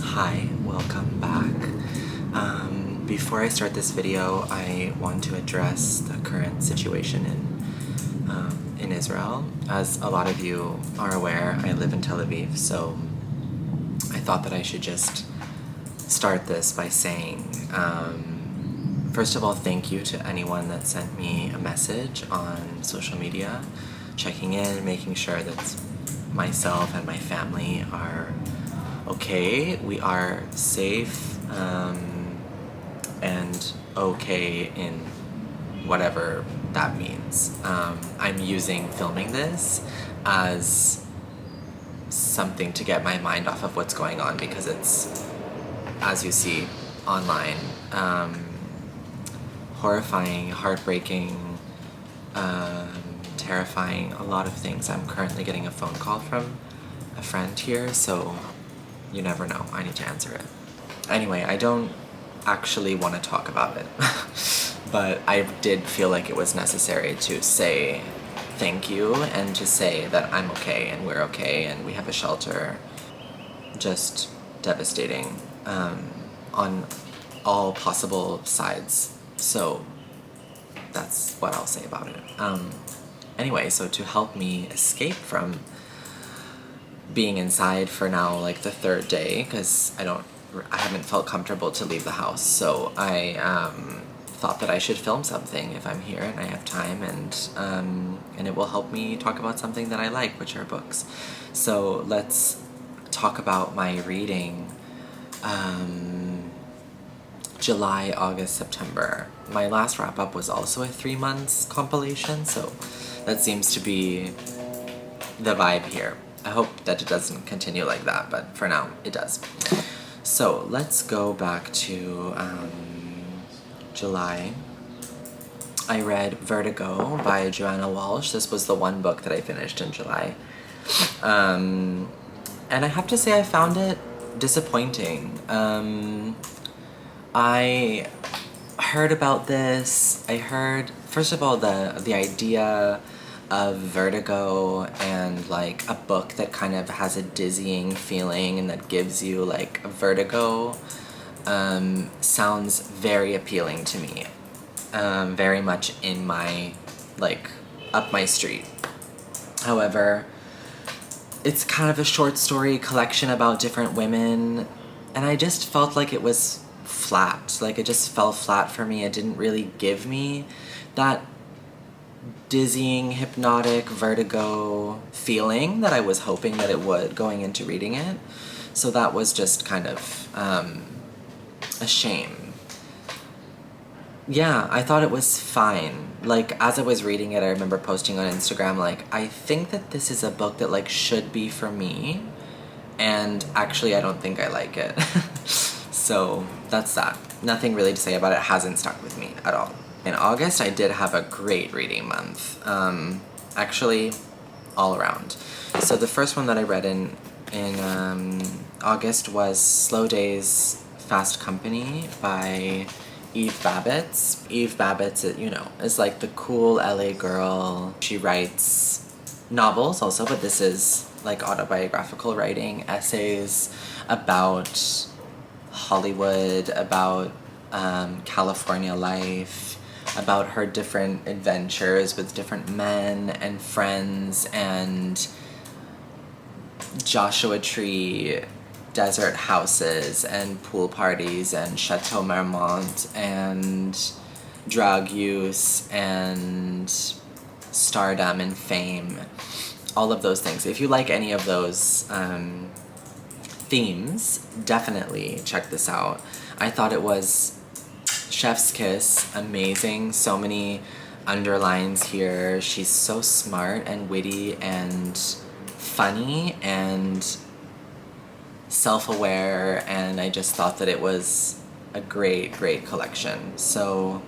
Hi, welcome back. Before I start this video, I want to address the current situation in Israel. As a lot of you are aware, I live in Tel Aviv, so I thought that I should just start this by saying, first of all, thank you to anyone that sent me a message on social media, checking in, making sure that myself and my family are okay. We are safe and okay in whatever that means. I'm using filming this as something to get my mind off of what's going on because it's, as you see online, horrifying, heartbreaking, terrifying, a lot of things. I'm currently getting a phone call from a friend here, so you never know. I need to answer it. Anyway, I don't actually want to talk about it, but I did feel like it was necessary to say thank you and to say that I'm okay and we're okay and we have a shelter. Just devastating on all possible sides. So that's what I'll say about it. Anyway, so to help me escape from being inside for now, like the third day, because I haven't felt comfortable to leave the house, so I thought that I should film something if I'm here and I have time, and it will help me talk about something that I like, which are books. So let's talk about my reading. July, August, September. My last wrap-up was also a 3 months compilation, so that seems to be the vibe here. I hope that it doesn't continue like that, but for now, it does. So let's go back to July. I read Vertigo by Joanna Walsh. This was the one book that I finished in July. And I have to say I found it disappointing. I heard about this. I heard, first of all, the idea of vertigo and like a book that kind of has a dizzying feeling and that gives you like a vertigo sounds very appealing to me. Very much in my, like, up my street. However, it's kind of a short story collection about different women, and I just felt like it was flat. Like, it just fell flat for me. It didn't really give me that dizzying, hypnotic, vertigo feeling that I was hoping that it would going into reading it. So that was just kind of a shame. Yeah, I thought it was fine. Like, as I was reading it, I remember posting on Instagram, like, I think that this is a book that, like, should be for me, and actually I don't think I like it. So that's that. Nothing really to say about it. It hasn't stuck with me at all. In August, I did have a great reading month. Actually, all around. So the first one that I read in August was Slow Days, Fast Company by Eve Babbitt. Eve Babbitt, you know, is like the cool LA girl. She writes novels also, but this is like autobiographical writing, essays about Hollywood, about California life, about her different adventures with different men and friends and Joshua Tree desert houses and pool parties and Chateau Marmont and drug use and stardom and fame, all of those things. If you like any of those themes, definitely check this out. I thought it was chef's kiss, amazing, so many underlines here. She's so smart and witty and funny and self-aware, and I just thought that it was a great collection. So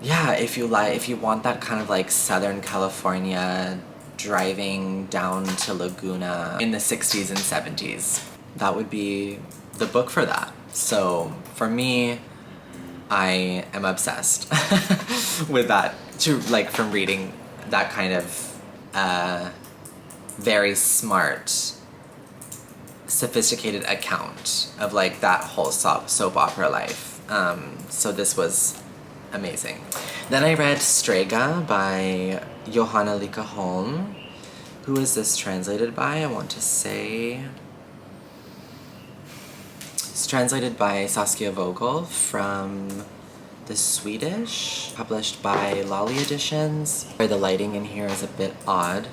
yeah, if you want that kind of like Southern California, driving down to Laguna in the 60s and 70s, that would be the book for that. So for me, I am obsessed with that, from reading that kind of a very smart, sophisticated account of like that whole soap opera life. So this was amazing. Then I read Stga by Johanna Lika Holm. Who is this translated by? I want to say... It's translated by Saskia Vogel from the Swedish, published by Lolly Editions. The lighting in here is a bit odd.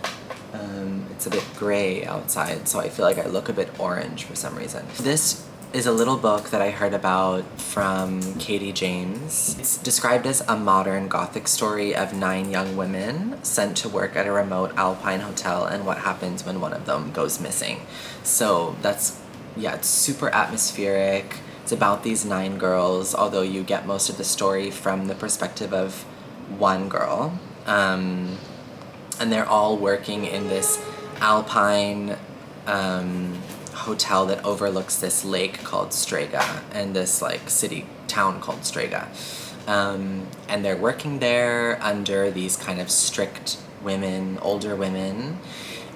It's a bit gray outside, so I feel like I look a bit orange for some reason. This is a little book that I heard about from Katie James. It's described as a modern Gothic story of 9 young women sent to work at a remote alpine hotel and what happens when one of them goes missing. So that's, yeah, it's super atmospheric. It's about these 9 girls, although you get most of the story from the perspective of one girl. And they're all working in this alpine hotel that overlooks this lake called Stga and this like town called Stga. And they're working there under these kind of strict women, older women.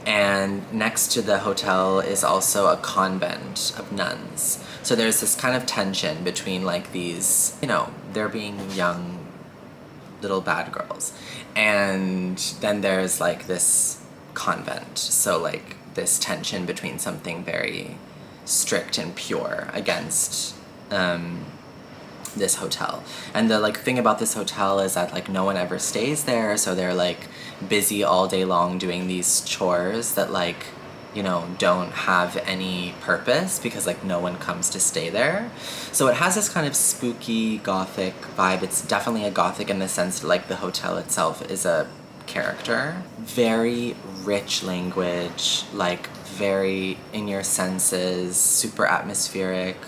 And next to the hotel is also a convent of nuns. So there's this kind of tension between like these, you know, they're being young little bad girls. And then there's like this convent. So like this tension between something very strict and pure against this hotel. And the like thing about this hotel is that like no one ever stays there, so they're like busy all day long doing these chores that like, you know, don't have any purpose because like no one comes to stay there. So it has this kind of spooky gothic vibe. It's definitely a gothic in the sense that like the hotel itself is a character. Very rich language, like very in your senses, super atmospheric.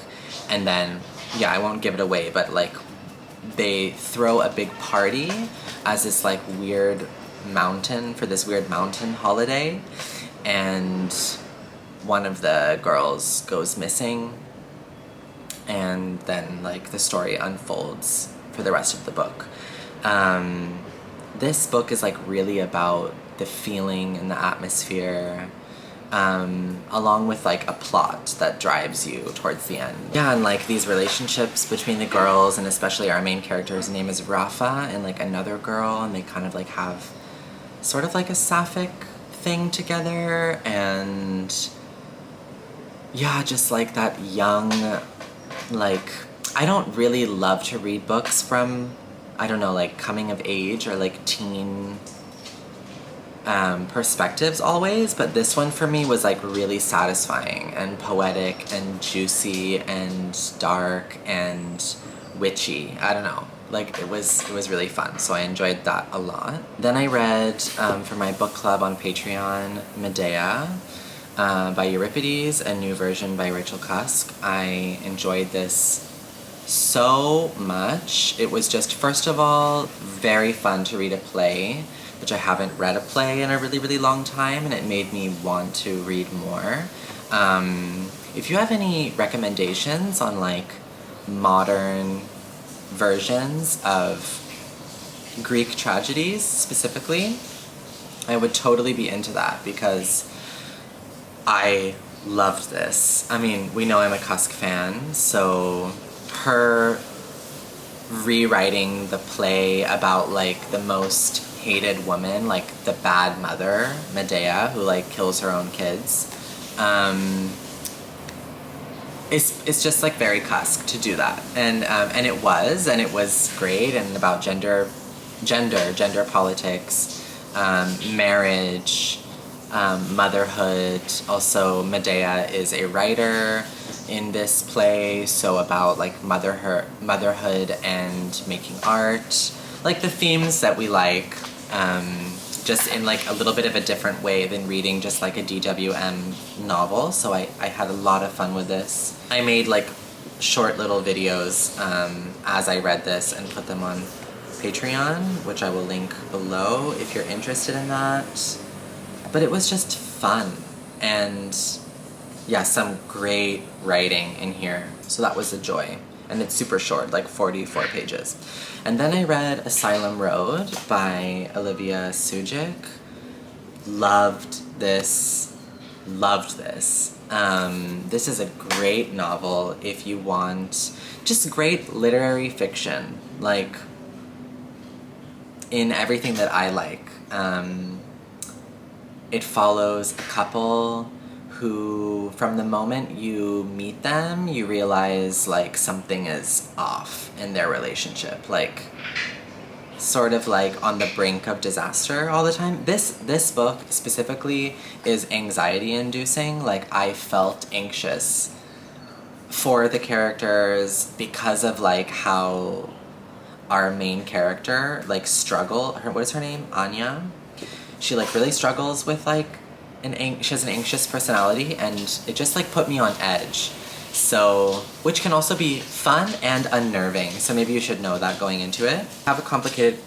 And then, yeah, I won't give it away, but like they throw a big party as this like weird mountain, for this weird mountain holiday. And one of the girls goes missing, and then like the story unfolds for the rest of the book. This book is like really about the feeling and the atmosphere, along with like a plot that drives you towards the end. Yeah, and like these relationships between the girls, and especially our main character's name is Rafa, and like another girl, and they kind of like have sort of like a sapphic thing together. And yeah, just like that young, like, I don't really love to read books from, I don't know, like coming of age or like teen perspectives always, but this one for me was like really satisfying and poetic and juicy and dark and witchy. I don't know, like it was really fun, so I enjoyed that a lot. Then I read for my book club on Patreon, Medea by Euripides, a new version by Rachel Cusk. I enjoyed this so much. It was just, first of all, very fun to read a play, which I haven't read a play in a really, really long time, and it made me want to read more. If you have any recommendations on like modern versions of Greek tragedies specifically, I would totally be into that because I loved this. I mean, we know I'm a Cusk fan, so her rewriting the play about like the most hated woman, like the bad mother, Medea, who like kills her own kids, it's just like very Cusk to do that, and it was great, and about gender politics, marriage, motherhood. Also, Medea is a writer in this play, so about like motherhood and making art, like the themes that we like, just in like a little bit of a different way than reading just like a DWM novel. So I had a lot of fun with this. I made like short little videos as I read this and put them on Patreon, which I will link below if you're interested in that. But it was just fun, and yeah, some great writing in here, so that was a joy. And it's super short, like 44 pages. And then I read Asylum Road by Olivia Sujic. Loved this. Loved this. This is a great novel if you want just great literary fiction, like in everything that I like. It follows a couple who, from the moment you meet them, you realize like something is off in their relationship, like sort of like on the brink of disaster all the time. This book specifically is anxiety inducing. Like, I felt anxious for the characters because of like how our main character like what is her name? Anya? She like really struggles with like she has an anxious personality, and it just like put me on edge. So, which can also be fun and unnerving, so maybe you should know that going into it. Have a complicated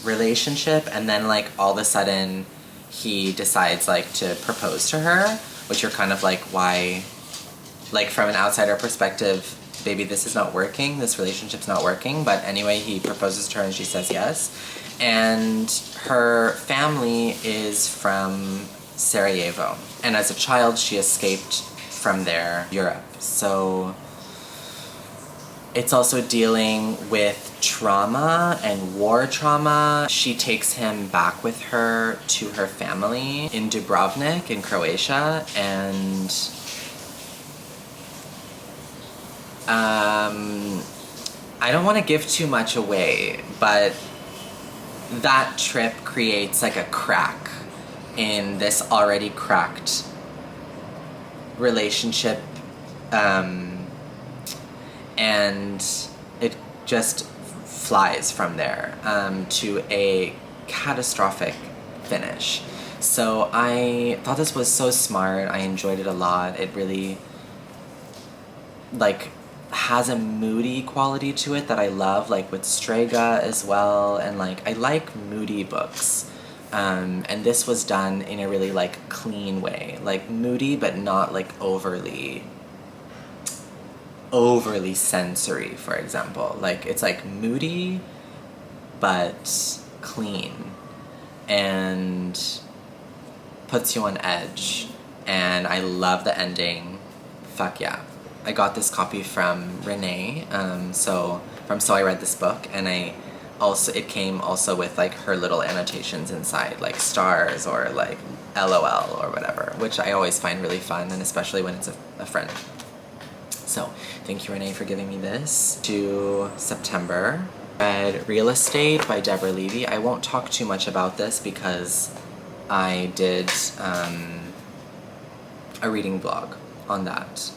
relationship, and then like all of a sudden he decides like to propose to her, which you're kind of like, why? Like, from an outsider perspective, baby, this is not working, this relationship's not working, but anyway, he proposes to her and she says yes. And her family is from Sarajevo, and as a child she escaped from there, Europe. So it's also dealing with trauma and war trauma. She takes him back with her to her family in Dubrovnik in Croatia, and I don't want to give too much away, but that trip creates like a crack in this already cracked relationship, and it just flies from there to a catastrophic finish. So I thought this was so smart. I enjoyed it a lot. It really like has a moody quality to it that I love, like with Strega as well, and like I like moody books. And this was done in a really like clean way, like moody but not like overly sensory, for example. Like, it's like moody but clean and puts you on edge, and I love the ending. Fuck yeah. I got this copy from Renee, so I read this book, and it came also with like her little annotations inside, like stars or like LOL or whatever, which I always find really fun, and especially when it's a friend. So thank you, Renee, for giving me this. To September, read Real Estate by Deborah Levy. I won't talk too much about this because I did a reading blog on that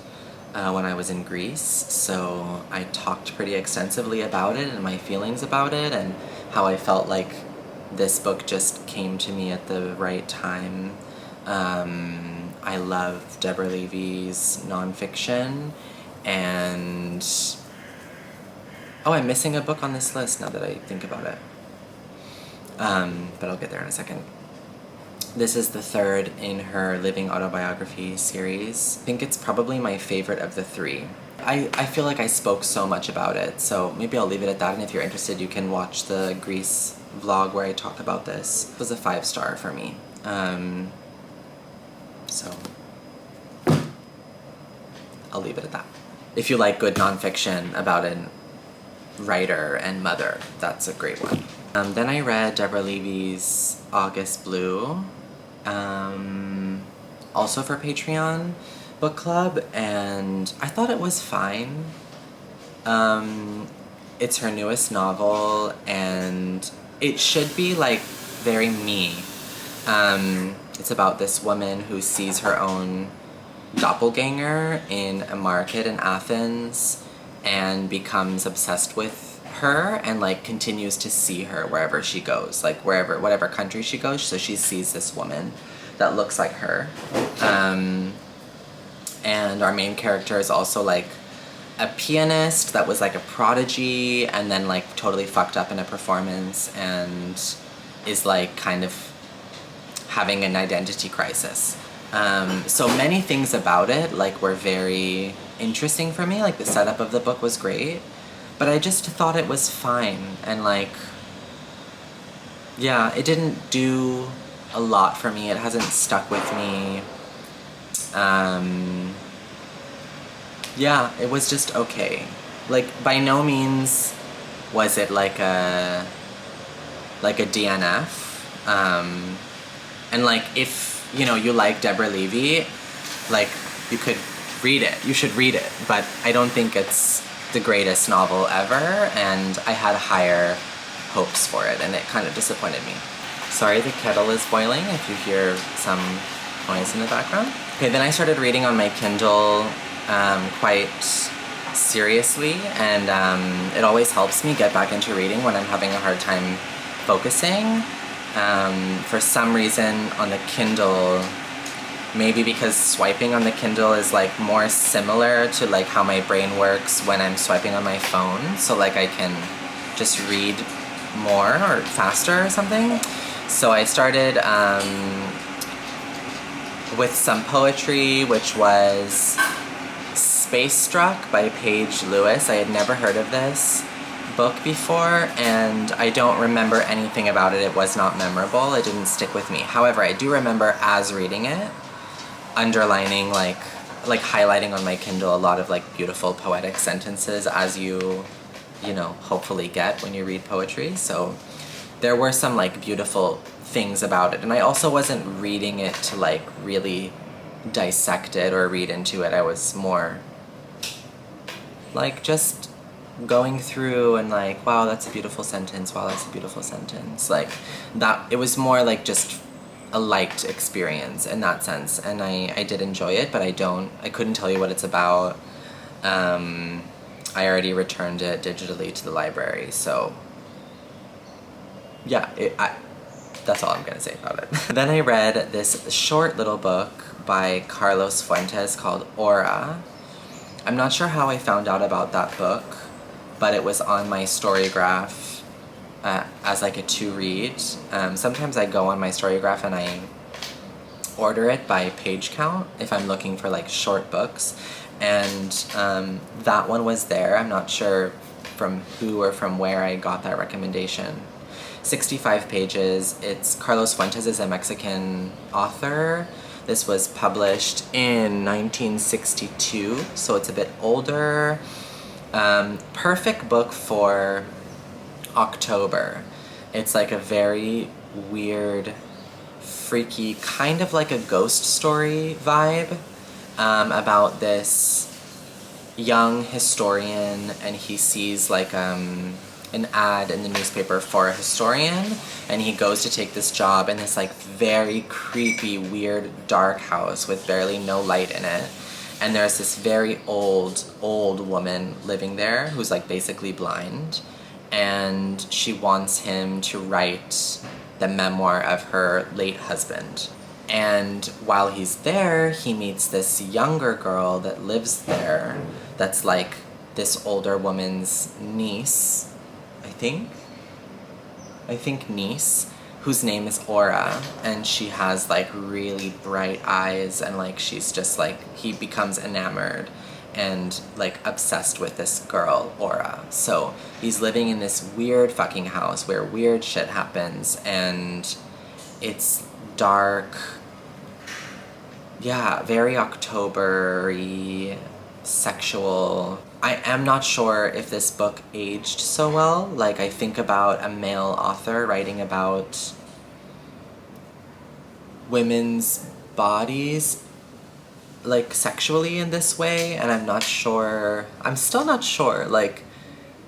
when I was in Greece, so I talked pretty extensively about it and my feelings about it and how I felt like this book just came to me at the right time. I love Deborah Levy's nonfiction, and I'm missing a book on this list now that I think about it. But I'll get there in a second. This is the third in her living autobiography series. I think it's probably my favorite of the three. I feel like I spoke so much about it, so maybe I'll leave it at that, and if you're interested, you can watch the Greece vlog where I talk about this. It was a 5-star for me. So I'll leave it at that. If you like good nonfiction about a writer and mother, that's a great one. Then I read Deborah Levy's August Blue, also for Patreon book club, and I thought it was fine. It's her newest novel, and it should be like very me. It's about this woman who sees her own doppelganger in a market in Athens and becomes obsessed with her and like continues to see her wherever she goes, like whatever country she goes, so she sees this woman that looks like her. And our main character is also like a pianist that was like a prodigy and then like totally fucked up in a performance and is like kind of having an identity crisis. So many things about it like were very interesting for me, like the setup of the book was great, but I just thought it was fine, and like, yeah, it didn't do a lot for me. It hasn't stuck with me. Yeah, it was just okay. Like, by no means was it like a DNF. And like, if, you know, you like Deborah Levy, like, you could read it. You should read it. But I don't think it's the greatest novel ever, and I had higher hopes for it, and it kind of disappointed me. Sorry, the kettle is boiling if you hear some noise in the background. Okay, then I started reading on my Kindle quite seriously, and it always helps me get back into reading when I'm having a hard time focusing. For some reason on the Kindle, maybe because swiping on the Kindle is like more similar to like how my brain works when I'm swiping on my phone, so like I can just read more or faster or something. So I started with some poetry, which was Spacestruck by Paige Lewis. I had never heard of this book before, and I don't remember anything about it. It was not memorable. It didn't stick with me. However, I do remember as reading it, underlining, like highlighting on my Kindle a lot of like beautiful poetic sentences, as you know, hopefully get when you read poetry. So there were some like beautiful things about it, and I also wasn't reading it to like really dissect it or read into it. I was more like just going through and like, wow, that's a beautiful sentence, wow, that's a beautiful sentence. Like that, it was more like just a liked experience in that sense, and I did enjoy it, but I couldn't tell you what it's about. I already returned it digitally to the library, so yeah, that's all I'm gonna say about it. Then I read this short little book by Carlos Fuentes called Aura. I'm not sure how I found out about that book, but it was on my Storygraph as like a to-read. Sometimes I go on my Storygraph and I order it by page count if I'm looking for like short books, and that one was there. I'm not sure from who or from where I got that recommendation. 65 pages. It's Carlos Fuentes is a Mexican author. This was published in 1962, so it's a bit older. Perfect book for October. It's like a very weird, freaky, kind of like a ghost story vibe about this young historian, and he sees like an ad in the newspaper for a historian, and he goes to take this job in this like very creepy, weird, dark house with barely no light in it. And there's this very old woman living there who's like basically blind, and she wants him to write the memoir of her late husband. And while he's there, he meets this younger girl that lives there that's like this older woman's niece, I think niece, whose name is Aura, and she has like really bright eyes, and like she's just like, he becomes enamored and like obsessed with this girl, Aura. So he's living in this weird fucking house where weird shit happens, and it's dark. Yeah, very October-y, sexual. I am not sure if this book aged so well. Like, I think about a male author writing about women's bodies, like, sexually in this way, and I'm still not sure, like,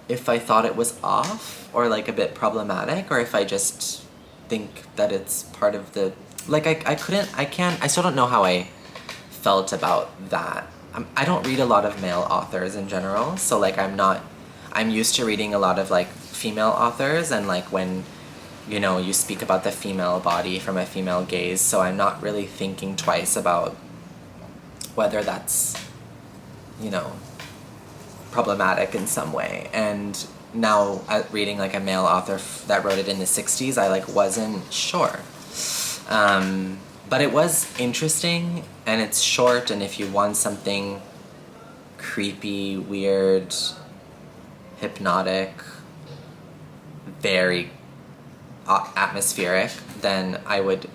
if I thought it was off, or, like, a bit problematic, or if I just think that it's part of the, like, I still don't know how I felt about that. I don't read a lot of male authors in general, so like I'm used to reading a lot of like female authors, and like when, you know, you speak about the female body from a female gaze, so I'm not really thinking twice about whether that's, you know, problematic in some way. And now reading like a male author that wrote it in the 60s, I like wasn't sure. But it was interesting, and it's short, and if you want something creepy, weird, hypnotic, very atmospheric, then I would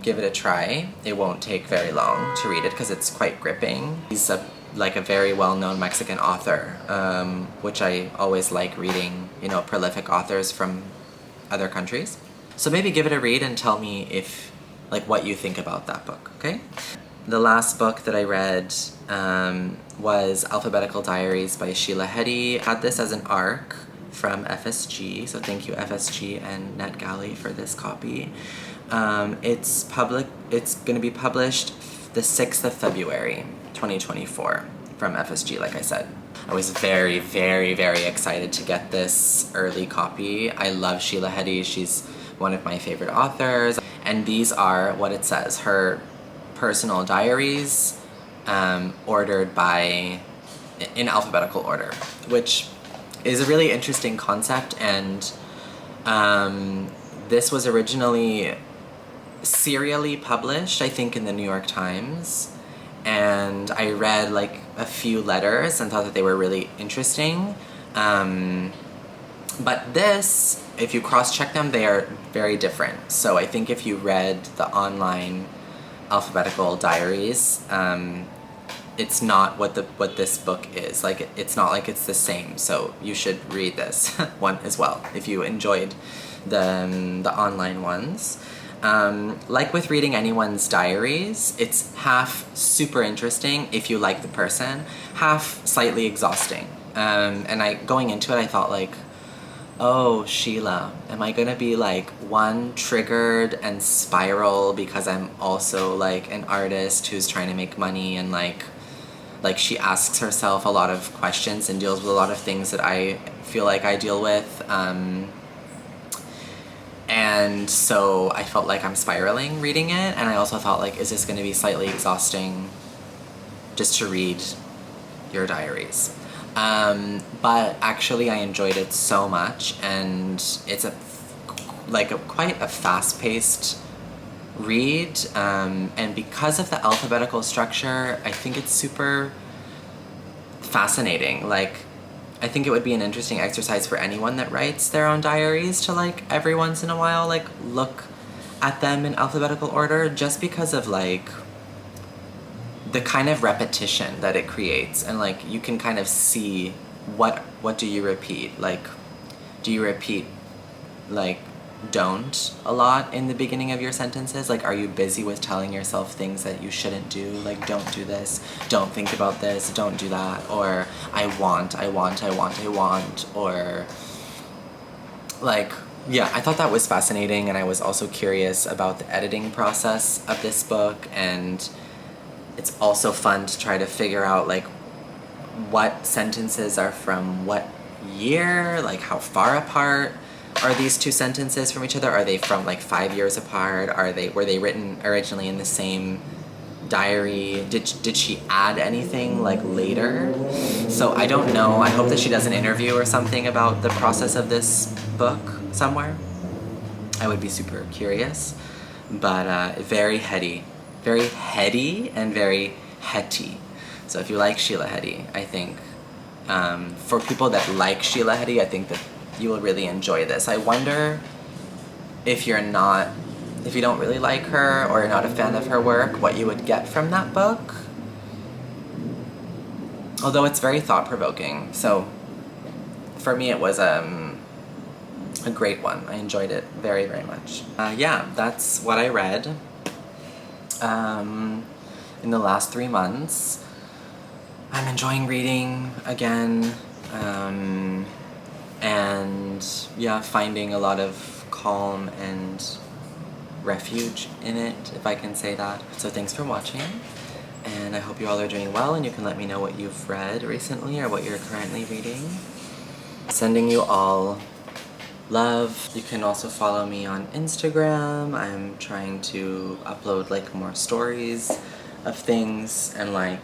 give it a try. It won't take very long to read it because it's quite gripping. He's like a very well-known Mexican author, which I always like reading, you know, prolific authors from other countries. So maybe give it a read and tell me if, like, what you think about that book, okay? The last book that I read was Alphabetical Diaries by Sheila Heti. I had this as an ARC from FSG, so thank you FSG and NetGalley for this copy. It's going to be published the 6th of February 2024 from FSG, like I said. I was very, very, very excited to get this early copy. I love Sheila Heti. She's one of my favorite authors. And these are what it says, her personal diaries, ordered in alphabetical order, which is a really interesting concept. And this was originally serially published, I think, in the New York Times, and I read like a few letters and thought that they were really interesting. But this, if you cross-check them, they are very different. So I think if you read the online Alphabetical Diaries, it's not what this book is. Like, it's not like it's the same, so you should read this one as well if you enjoyed the online ones. Like with reading anyone's diaries, it's half super interesting if you like the person, half slightly exhausting. And going into it, I thought like, oh, Sheila, am I gonna be like one, triggered and spiral because I'm also like an artist who's trying to make money, and like she asks herself a lot of questions and deals with a lot of things that I feel like I deal with. And so I felt like I'm spiraling reading it, and I also thought like, is this going to be slightly exhausting just to read your diaries? But actually I enjoyed it so much, and it's quite a fast-paced read, and because of the alphabetical structure, I think it's super fascinating. Like, I think it would be an interesting exercise for anyone that writes their own diaries to like every once in a while like look at them in alphabetical order, just because of like the kind of repetition that it creates, and like you can kind of see what do you repeat. Like, do you repeat like don't a lot in the beginning of your sentences? Like, are you busy with telling yourself things that you shouldn't do? Like, don't do this, don't think about this, don't do that, or I want, or like, yeah, I thought that was fascinating. And I was also curious about the editing process of this book, and it's also fun to try to figure out like what sentences are from what year, like how far apart are these two sentences from each other? Are they from like 5 years apart? Were they written originally in the same diary? Did she add anything like later? So I don't know. I hope that she does an interview or something about the process of this book somewhere. I would be super curious. But very heady and very Heti. So if you like Sheila Heti, I think for people that like Sheila Heti, I think that you will really enjoy this. I wonder if you don't really like her or you're not a fan of her work, what you would get from that book. Although it's very thought-provoking, so for me it was a great one. I enjoyed it very, very much. Yeah, that's what I read in the last 3 months. I'm enjoying reading again, and yeah, finding a lot of calm and refuge in it, if I can say that. So thanks for watching, and I hope you all are doing well, and you can let me know what you've read recently or what you're currently reading. Sending you all love. You can also follow me on Instagram. I'm trying to upload like more stories of things, and like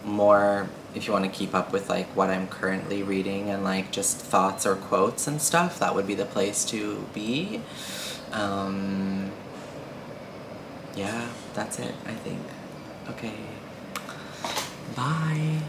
more, if you want to keep up with like what I'm currently reading and like just thoughts or quotes and stuff, that would be the place to be. Yeah, that's it, I think. Okay, bye.